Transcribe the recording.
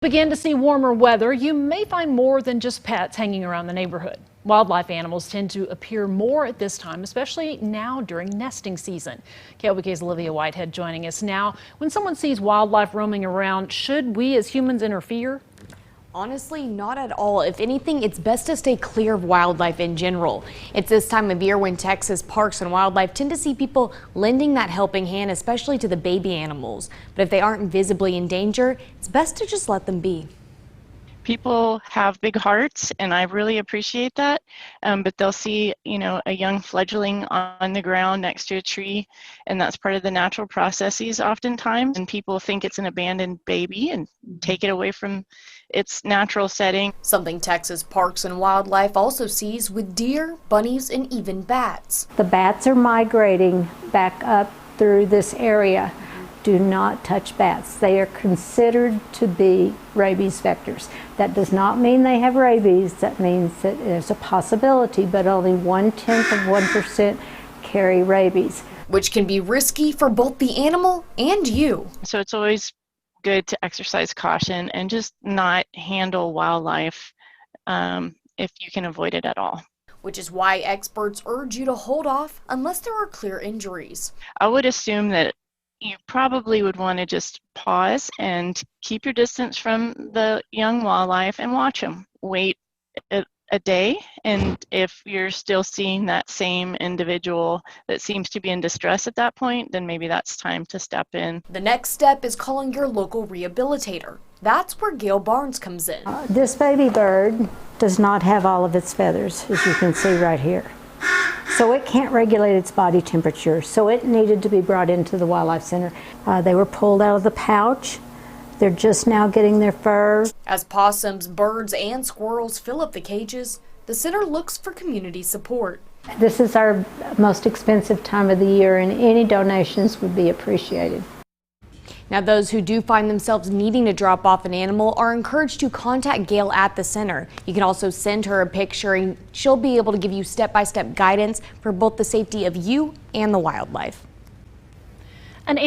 Begin to see warmer weather, you may find more than just pets hanging around the neighborhood. Wildlife animals tend to appear more at this time, especially now during nesting season. KLBK's Olivia Whitehead joining us now. When someone sees wildlife roaming around, should we as humans interfere? Honestly, not at all. If anything, it's best to stay clear of wildlife in general. It's this time of year when Texas parks and wildlife tend to see people lending that helping hand, especially to the baby animals. But if they aren't visibly in danger, it's best to just let them be. People have big hearts, and I really appreciate that. But they'll see, a young fledgling on the ground next to a tree, and that's part of the natural processes oftentimes. And people think it's an abandoned baby and take it away from its natural setting. Something Texas Parks and Wildlife also sees with deer, bunnies, and even bats. The bats are migrating back up through this area. Do not touch bats. They are considered to be rabies vectors. That does not mean they have rabies. That means that there's a possibility, but only 0.1% carry rabies. Which can be risky for both the animal and you. So it's always good to exercise caution and just not handle wildlife if you can avoid it at all. Which is why experts urge you to hold off unless there are clear injuries. I would assume that you probably would want to just pause and keep your distance from the young wildlife and watch them. Wait a day, and if you're still seeing that same individual that seems to be in distress at that point, then maybe that's time to step in. The next step is calling your local rehabilitator. That's where Gail Barnes comes in. This baby bird does not have all of its feathers, as you can see right here. So it can't regulate its body temperature, so it needed to be brought into the Wildlife Center. They were pulled out of the pouch. They're just now getting their fur. As possums, birds, and squirrels fill up the cages, the center looks for community support. This is our most expensive time of the year, and any donations would be appreciated. Now, those who do find themselves needing to drop off an animal are encouraged to contact Gail at the center. You can also send her a picture, and she'll be able to give you step-by-step guidance for both the safety of you and the wildlife.